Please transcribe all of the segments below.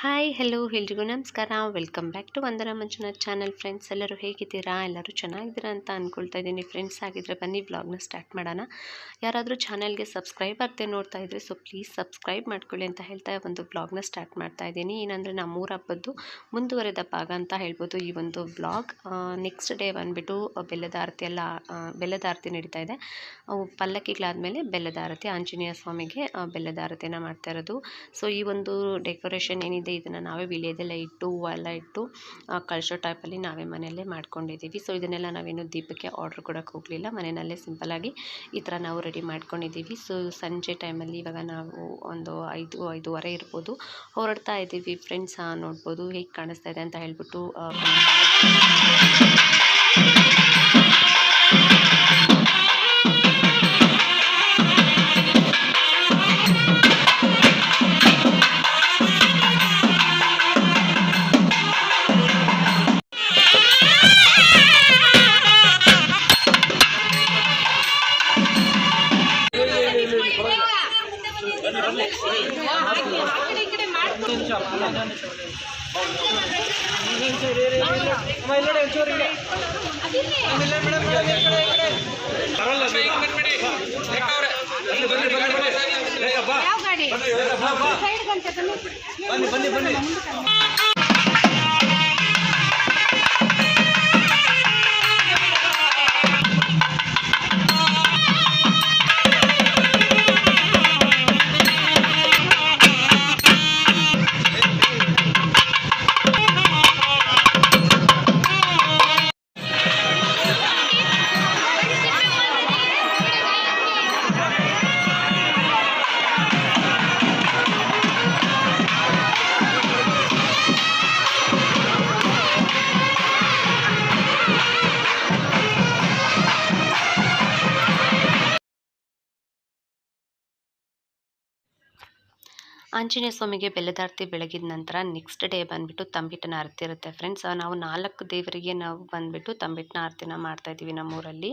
Hi hello ಎಲ್ರಿಗೂ ನಮಸ್ಕಾರ. Welcome back to Vandana Manjunath channel. Friends ಎಲ್ಲರೂ ಹೇಗಿದ್ದೀರಾ? ಎಲ್ಲರೂ ಚೆನ್ನಾಗಿದ್ದೀರಾ ಅಂತ ಅಂದ್ಕೊಳ್ತಾ ಇದ್ದೀನಿ. ಫ್ರೆಂಡ್ಸ್ ಆಗಿದ್ದರೆ ಬನ್ನಿ ವ್ಲಾಗ್ನ ಸ್ಟಾರ್ಟ್ ಮಾಡೋಣ. ಯಾರಾದರೂ ಚಾನಲ್ಗೆ ಸಬ್ಸ್ಕ್ರೈಬ್ ಆಗದೆ ನೋಡ್ತಾ ಇದ್ದರೆ ಪ್ಲೀಸ್ ಸಬ್ಸ್ಕ್ರೈಬ್ ಮಾಡ್ಕೊಳ್ಳಿ ಅಂತ ಹೇಳ್ತಾ ಒಂದು ವ್ಲಾಗ್ನ ಸ್ಟಾರ್ಟ್ ಮಾಡ್ತಾ ಇದ್ದೀನಿ. ಏನಂದರೆ ನಮ್ಮೂರ ಹಬ್ಬದ್ದು ಮುಂದುವರೆದ ಭಾಗ ಅಂತ ಹೇಳ್ಬೋದು ಈ ಒಂದು ವ್ಲಾಗ್. ನೆಕ್ಸ್ಟ್ ಡೇ ಬಂದುಬಿಟ್ಟು ಬೆಲ್ಲದ ಆರತಿ ನಡೀತಾ ಇದೆ. ಪಲ್ಲಕ್ಕಿಗಳಾದಮೇಲೆ ಬೆಲ್ಲದ ಆರತಿ, ಆಂಜನೇಯ ಸ್ವಾಮಿಗೆ ಬೆಲ್ಲದ ಆರತಿಯನ್ನು ಮಾಡ್ತಾ ಇರೋದು. ಸೊ ಈ ಒಂದು ಡೆಕೋರೇಷನ್ ಏನಿದೆ ಇದನ್ನು ನಾವೇ ವಿಲೇದೆಲ್ಲ ಇಟ್ಟು ಹೂವೆಲ್ಲ ಇಟ್ಟು ಕಳಶೋ ಟೈಪಲ್ಲಿ ನಾವೇ ಮನೆಯಲ್ಲೇ ಮಾಡ್ಕೊಂಡಿದ್ದೀವಿ. ಸೊ ಇದನ್ನೆಲ್ಲ ನಾವೇನು ದೀಪಕ್ಕೆ ಆರ್ಡ್ರ್ ಕೊಡೋಕ್ಕೆ ಹೋಗಲಿಲ್ಲ, ಮನೆಯಲ್ಲೇ ಸಿಂಪಲ್ಲಾಗಿ ಈ ಥರ ನಾವು ರೆಡಿ ಮಾಡ್ಕೊಂಡಿದ್ದೀವಿ. ಸೊ ಸಂಜೆ ಟೈಮಲ್ಲಿ ಇವಾಗ ನಾವು ಒಂದು 5-5:30 ಇರ್ಬೋದು, ಹೊರಡ್ತಾ ಇದ್ದೀವಿ. ಫ್ರೆಂಡ್ಸ್ ನೋಡ್ಬೋದು ಹೇಗೆ ಕಾಣಿಸ್ತಾ ಇದೆ ಅಂತ ಹೇಳ್ಬಿಟ್ಟು. ಆಂಜನೇಯ ಸ್ವಾಮಿಗೆ ಬೆಲ್ಲದಾರತಿ ಬೆಳಗಿದ ನಂತರ ನೆಕ್ಸ್ಟ್ ಡೇ ಬಂದುಬಿಟ್ಟು ತಂಬಿಟ್ಟನ ಆರತಿ ಇರುತ್ತೆ. ಫ್ರೆಂಡ್ಸ್ ನಾವು 4 ದೇವರಿಗೆ ನಾವು ಬಂದುಬಿಟ್ಟು ತಂಬಿಟ್ಟನ ಆರತಿನ ಮಾಡ್ತಾಯಿದ್ದೀವಿ ನಮ್ಮೂರಲ್ಲಿ.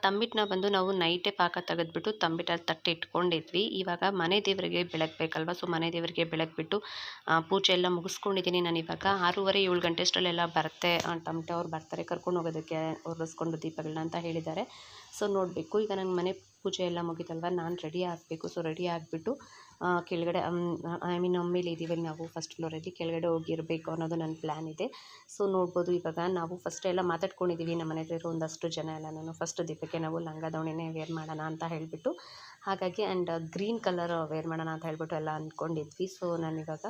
ತಂಬಿಟ್ಟನ ಬಂದು ನಾವು ನೈಟೇ ಪಾಕ ತೆಗೆದ್ಬಿಟ್ಟು ತಂಬಿಟ್ಟಲ್ಲಿ ತಟ್ಟೆ ಇಟ್ಕೊಂಡಿದ್ವಿ. ಇವಾಗ ಮನೆ ದೇವರಿಗೆ ಬೆಳಗಬೇಕಲ್ವ, ಸೊ ಮನೆ ದೇವರಿಗೆ ಬೆಳಗ್ಬಿಟ್ಟು ಪೂಜೆ ಎಲ್ಲ ಮುಗಿಸ್ಕೊಂಡಿದ್ದೀನಿ. ನಾನು ಇವಾಗ 6:30-7 ಗಂಟೆ ಅಷ್ಟರಲ್ಲೆಲ್ಲ ಬರುತ್ತೆ, ಟಮಟೆ ಅವ್ರು ಬರ್ತಾರೆ ಕರ್ಕೊಂಡು ಹೋಗೋದಕ್ಕೆ, ಹೊರಿಸ್ಕೊಂಡು ದೀಪಗಳನ್ನ ಅಂತ ಹೇಳಿದ್ದಾರೆ. ಸೊ ನೋಡಬೇಕು. ಈಗ ನನ್ನ ಮನೆ ಪೂಜೆ ಎಲ್ಲ ಮುಗಿತಲ್ವ, ನಾನು ರೆಡಿ ಆಗಬೇಕು. ಸೊ ರೆಡಿ ಆಗಿಬಿಟ್ಟು ಕೆಳಗಡೆ ಮೇಲೆ ಇದ್ದೀವಿ ನಾವು ಫಸ್ಟ್ ಫ್ಲೋರಲ್ಲಿ, ಕೆಳಗಡೆ ಹೋಗಿರಬೇಕು ಅನ್ನೋದು ನನ್ನ ಪ್ಲ್ಯಾನ್ ಇದೆ. ಸೊ ನೋಡ್ಬೋದು ಇವಾಗ ನಾವು ಫಸ್ಟ್ ಎಲ್ಲ ಮಾತಾಡ್ಕೊಂಡಿದ್ದೀವಿ ನಮ್ಮ ಮನೆಯಲ್ಲಿರೋ ಒಂದಷ್ಟು ಜನ ಎಲ್ಲ. ನಾನು ಫಸ್ಟ್ ದೀಪಕ್ಕೆ ನಾವು ಲಂಗ ದಾವಣಿನೇ ವೇರ್ ಮಾಡೋಣ ಅಂತ ಹೇಳಿಬಿಟ್ಟು, ಹಾಗಾಗಿ ಆ್ಯಂಡ್ ಗ್ರೀನ್ ಕಲರ್ ವೇರ್ ಮಾಡೋಣ ಅಂತ ಹೇಳ್ಬಿಟ್ಟು ಎಲ್ಲ ಅಂದ್ಕೊಂಡಿದ್ವಿ. ಸೊ ನಾನಿವಾಗ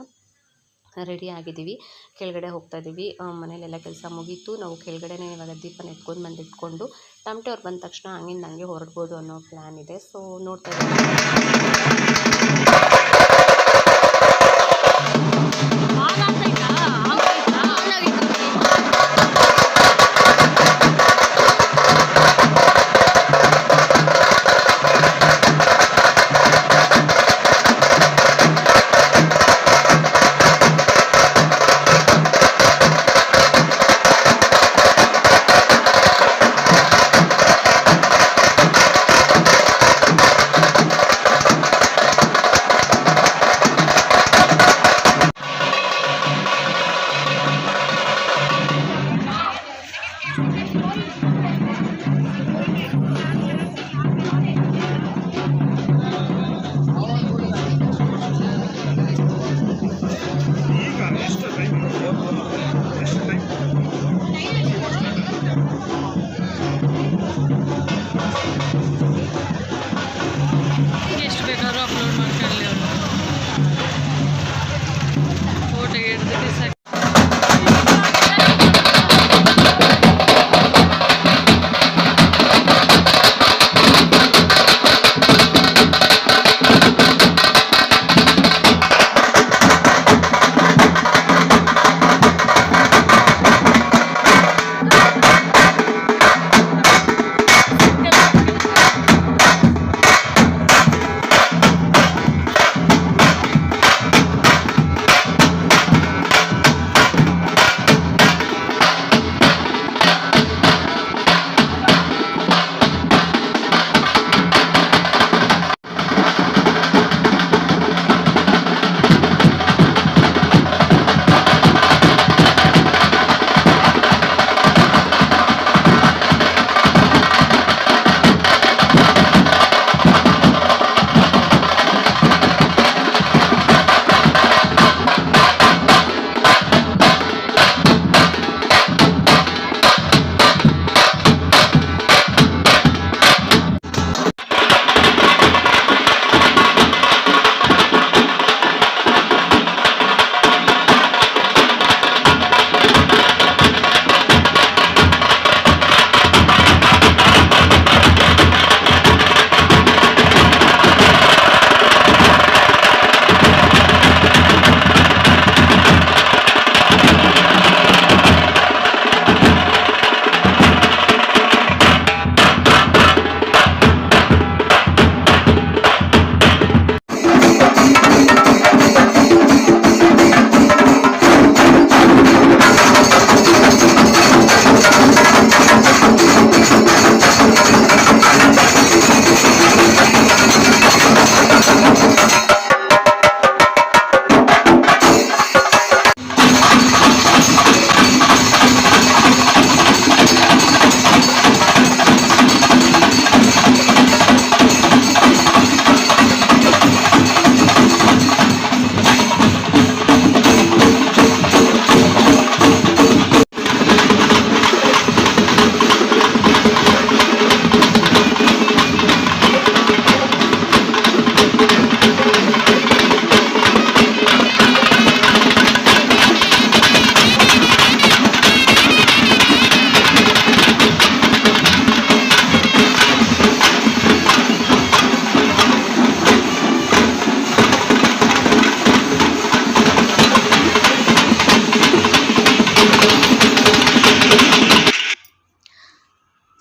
ರೆಡಿ ಆಗಿದ್ದೀವಿ, ಕೆಳಗಡೆ ಹೋಗ್ತಾ ಇದ್ದೀವಿ. ಮನೇಲೆಲ್ಲ ಕೆಲಸ ಮುಗೀತು. ನಾವು ಕೆಳಗಡೆನೇ ಇವಾಗ ದೀಪನ ಎತ್ಕೊಂಡು ಬಂದು ಇಟ್ಕೊಂಡು ಟಮಟೆ ಅವ್ರು ಬಂದ ತಕ್ಷಣ ಹಂಗಿಂದ ಹಂಗೆ ಹೊರಡ್ಬೋದು ಅನ್ನೋ ಪ್ಲ್ಯಾನ್ ಇದೆ. ಸೊ ನೋಡ್ತಾ ಇದ್ದೀವಿ.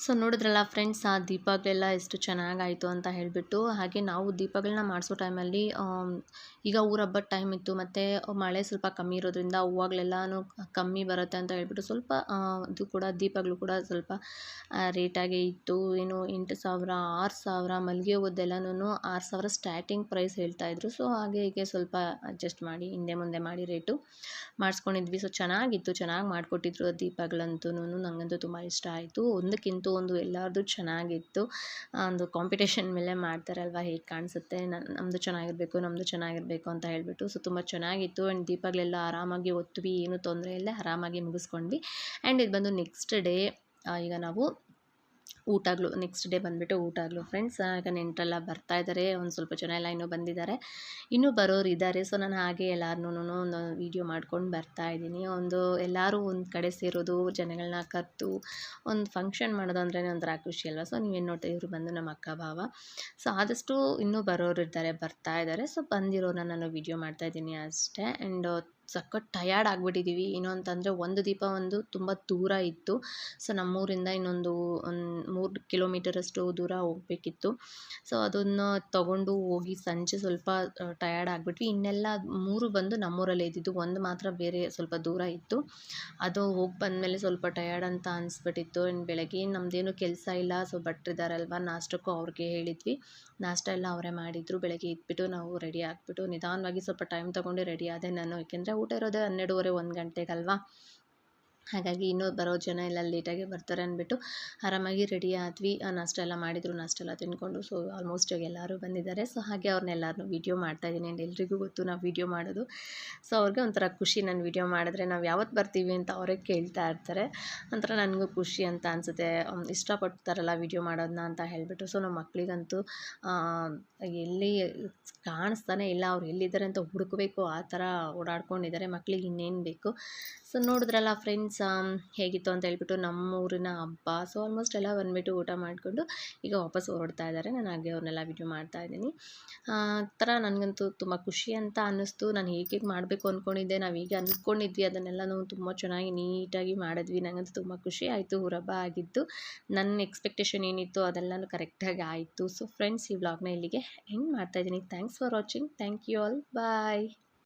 ಸೊ ನೋಡಿದ್ರಲ್ಲ ಫ್ರೆಂಡ್ಸ್, ಆ ದೀಪಗಳೆಲ್ಲ ಎಷ್ಟು ಚೆನ್ನಾಗಾಯಿತು ಅಂತ ಹೇಳಿಬಿಟ್ಟು. ಹಾಗೆ ನಾವು ದೀಪಗಳನ್ನ ಮಾಡಿಸೋ ಟೈಮಲ್ಲಿ ಈಗ ಊರ ಹಬ್ಬದ ಟೈಮ್ ಇತ್ತು, ಮತ್ತು ಮಳೆ ಸ್ವಲ್ಪ ಕಮ್ಮಿ ಇರೋದ್ರಿಂದ ಹೂವುಗಳೆಲ್ಲನೂ ಕಮ್ಮಿ ಬರುತ್ತೆ ಅಂತ ಹೇಳ್ಬಿಟ್ಟು ಸ್ವಲ್ಪ ಇದು ಕೂಡ ದೀಪಗಳು ಕೂಡ ಸ್ವಲ್ಪ ರೇಟಾಗೇ ಇತ್ತು. ಏನು 8,000 6,000 ಮಲ್ಲಿಗೆ ಹೂವದ್ದೆಲ್ಲನೂ 6,000 ಸ್ಟಾರ್ಟಿಂಗ್ ಪ್ರೈಸ್ ಹೇಳ್ತಾಯಿದ್ರು. ಸೊ ಹಾಗೆ ಹೀಗೆ ಸ್ವಲ್ಪ ಅಡ್ಜಸ್ಟ್ ಮಾಡಿ ಹಿಂದೆ ಮುಂದೆ ಮಾಡಿ ರೇಟು ಮಾಡಿಸ್ಕೊಂಡಿದ್ವಿ. ಸೊ ಚೆನ್ನಾಗಿತ್ತು, ಚೆನ್ನಾಗಿ ಮಾಡಿಕೊಟ್ಟಿದ್ರು ದೀಪಗಳಂತೂ. ನನಗಂತೂ ತುಂಬ ಇಷ್ಟ ಆಯಿತು. ಒಂದಕ್ಕಿಂತ ಒಂದು ಎಲ್ಲರದು ಚೆನ್ನಾಗಿತ್ತು. ಒಂದು ಕಾಂಪಿಟೇಷನ್ ಮೇಲೆ ಮಾಡ್ತಾರಲ್ವ, ಹೇಗೆ ಕಾಣಿಸುತ್ತೆ, ನಮ್ಮದು ಚೆನ್ನಾಗಿರಬೇಕು ಅಂತ ಹೇಳಿಬಿಟ್ಟು. ಸೊ ತುಂಬ ಚೆನ್ನಾಗಿತ್ತು. ಆ್ಯಂಡ್ ದೀಪಗಳೆಲ್ಲ ಆರಾಮಾಗಿ ಹೊತ್ವಿ, ಏನೂ ತೊಂದರೆ ಇಲ್ಲ, ಆರಾಮಾಗಿ ಮುಗಿಸ್ಕೊಂಡ್ವಿ. ಆ್ಯಂಡ್ ಇದು ಬಂದು ನೆಕ್ಸ್ಟ್ ಡೇ. ಈಗ ನಾವು ನೆಕ್ಸ್ಟ್ ಡೇ ಬಂದುಬಿಟ್ಟು ಊಟಗಳು ಫ್ರೆಂಡ್ಸ್. ಈಗ ನೆಂಟರೆಲ್ಲ ಬರ್ತಾಯಿದ್ದಾರೆ, ಒಂದು ಸ್ವಲ್ಪ ಜನ ಎಲ್ಲ ಇನ್ನೂ ಬಂದಿದ್ದಾರೆ, ಇನ್ನೂ ಬರೋರು ಇದ್ದಾರೆ. ಸೊ ನಾನು ಹಾಗೆ ಎಲ್ಲಾರನ್ನೂ ಒಂದು ವೀಡಿಯೋ ಮಾಡ್ಕೊಂಡು ಬರ್ತಾಯಿದ್ದೀನಿ. ಎಲ್ಲರೂ ಒಂದು ಕಡೆ ಸೇರೋದು, ಜನಗಳನ್ನ ಕರೆದು ಒಂದು ಫಂಕ್ಷನ್ ಮಾಡೋದು ಅಂದ್ರೆ ಒಂಥರ ಖುಷಿ ಅಲ್ವಾ. ಸೊ ನೀವೇನು ನೋಡ್ತಾ, ಇವರು ಬಂದು ನಮ್ಮ ಅಕ್ಕ ಭಾವ. ಸೊ ಆದಷ್ಟು ಇನ್ನೂ ಬರೋರು ಇದ್ದಾರೆ, ಬರ್ತಾಯಿದ್ದಾರೆ. ಸೊ ಬಂದಿರೋರನ್ನ ನಾನು ವೀಡಿಯೋ ಮಾಡ್ತಾಯಿದ್ದೀನಿ ಅಷ್ಟೇ. ಆ್ಯಂಡ್ ಸಖತ್ ಟಯರ್ಡ್ ಆಗಿಬಿಟ್ಟಿದ್ದೀವಿ. ಏನು ಅಂತಂದರೆ, ಒಂದು ದೀಪ ತುಂಬ ದೂರ ಇತ್ತು. ಸೊ ನಮ್ಮೂರಿಂದ ಇನ್ನೊಂದು 3 ಕಿಲೋಮೀಟರಷ್ಟು ದೂರ ಹೋಗಬೇಕಿತ್ತು. ಸೊ ಅದನ್ನು ತಗೊಂಡು ಹೋಗಿ ಸಂಜೆ ಸ್ವಲ್ಪ ಟಯರ್ಡ್ ಆಗಿಬಿಟ್ವಿ. ಇನ್ನೆಲ್ಲ 3 ಬಂದು ನಮ್ಮೂರಲ್ಲೇ ಇದ್ದಿದ್ದು, ಒಂದು ಮಾತ್ರ ಬೇರೆ ಸ್ವಲ್ಪ ದೂರ ಇತ್ತು. ಅದು ಹೋಗಿ ಬಂದಮೇಲೆ ಸ್ವಲ್ಪ ಟಯರ್ಡ್ ಅಂತ ಅನಿಸ್ಬಿಟ್ಟಿತ್ತು. ಆ್ಯಂಡ್ ಬೆಳಗ್ಗೆ ನಮ್ಮದೇನು ಕೆಲಸ ಇಲ್ಲ. ಸೊ ಭಟ್ರಿದಾರಲ್ವ, ನಾಷ್ಟಕ್ಕೂ ಅವ್ರಿಗೆ ಹೇಳಿದ್ವಿ. ನಾಷ್ಟ ಎಲ್ಲ ಅವರೇ ಮಾಡಿದರು. ಬೆಳಗ್ಗೆ ಇದ್ಬಿಟ್ಟು ನಾವು ರೆಡಿ ಆಗಿಬಿಟ್ಟು ನಿಧಾನವಾಗಿ ಸ್ವಲ್ಪ ಟೈಮ್ ತೊಗೊಂಡು ರೆಡಿ ಆದೆ ನಾನು. ಏಕೆಂದರೆ ಊಟ ಇರೋದೇ 12:30 1 ಗಂಟೆಗಲ್ವಾ. ಹಾಗಾಗಿ ಇನ್ನೂ ಬರೋ ಜನ ಎಲ್ಲ ಲೇಟಾಗಿ ಬರ್ತಾರೆ ಅಂದ್ಬಿಟ್ಟು ಆರಾಮಾಗಿ ರೆಡಿ ಆದ್ವಿ. ನಾಷ್ಟ ಎಲ್ಲ ಮಾಡಿದರು, ನಾಷ್ಟ ಎಲ್ಲ ತಿಂದ್ಕೊಂಡು. ಸೊ ಆಲ್ಮೋಸ್ಟ್ ಎಲ್ಲರೂ ಬಂದಿದ್ದಾರೆ. ಸೊ ಹಾಗೆ ಅವ್ರನ್ನೆಲ್ಲರನ್ನೂ ವೀಡಿಯೋ ಮಾಡ್ತಾಯಿದ್ದೀನಿ. ಆ್ಯಂಡ್ ಎಲ್ರಿಗೂ ಗೊತ್ತು ನಾವು ವೀಡಿಯೋ ಮಾಡೋದು. ಸೊ ಅವ್ರಿಗೆ ಒಂಥರ ಖುಷಿ, ನಾನು ವೀಡಿಯೋ ಮಾಡಿದ್ರೆ ನಾವು ಯಾವತ್ತು ಬರ್ತೀವಿ ಅಂತ ಅವರೇ ಕೇಳ್ತಾ ಇರ್ತಾರೆ. ಒಂಥರ ನನಗೂ ಖುಷಿ ಅಂತ ಅನಿಸುತ್ತೆ, ಇಷ್ಟಪಡ್ತಾರಲ್ಲ ವೀಡಿಯೋ ಮಾಡೋದನ್ನ ಅಂತ ಹೇಳಿಬಿಟ್ಟು. ಸೊ ನಮ್ಮ ಮಕ್ಕಳಿಗಂತೂ ಎಲ್ಲಿ ಕಾಣಿಸ್ತಾನೆ ಇಲ್ಲ, ಅವ್ರು ಎಲ್ಲಿದ್ದಾರೆ ಅಂತ ಹುಡುಕಬೇಕು, ಆ ಥರ ಓಡಾಡ್ಕೊಂಡಿದ್ದಾರೆ. ಮಕ್ಕಳಿಗೆ ಇನ್ನೇನು ಬೇಕು. ಸೊ ನೋಡಿದ್ರಲ್ಲ ಫ್ರೆಂಡ್ಸ್, ಹೇಗಿತ್ತು ಅಂತ ಹೇಳ್ಬಿಟ್ಟು ನಮ್ಮೂರಿನ ಹಬ್ಬ. ಸೊ ಆಲ್ಮೋಸ್ಟ್ ಎಲ್ಲ ಬಂದುಬಿಟ್ಟು ಊಟ ಮಾಡಿಕೊಂಡು ಈಗ ವಾಪಸ್ ಹೊರಡ್ತಾ ಇದ್ದಾರೆ. ನಾನು ಹಾಗೆ ಅವ್ರನ್ನೆಲ್ಲ ವೀಡಿಯೋ ಮಾಡ್ತಾಯಿದ್ದೀನಿ. ಥರ ನನಗಂತೂ ತುಂಬ ಖುಷಿ ಅಂತ ಅನ್ನಿಸ್ತು. ನಾನು ಹೇಗೆ ಮಾಡಬೇಕು ಅಂದ್ಕೊಂಡಿದ್ದೆ, ನಾವು ಹೀಗೆ ಅಂದ್ಕೊಂಡಿದ್ವಿ, ಅದನ್ನೆಲ್ಲನೂ ತುಂಬ ಚೆನ್ನಾಗಿ ನೀಟಾಗಿ ಮಾಡಿದ್ವಿ. ನನಗಂತೂ ತುಂಬ ಖುಷಿ ಆಯಿತು. ಊರಹಬ್ಬ ಆಗಿದ್ದು ನನ್ನ ಎಕ್ಸ್ಪೆಕ್ಟೇಷನ್ ಏನಿತ್ತು ಅದೆಲ್ಲನೂ ಕರೆಕ್ಟಾಗಿ ಆಯಿತು. ಸೊ ಫ್ರೆಂಡ್ಸ್, ಈ ವ್ಲಾಗ್ನ ಇಲ್ಲಿಗೆ ಎಂಡ್ ಮಾಡ್ತಾಯಿದ್ದೀನಿ. Thanks for watching. Thank you all. Bye.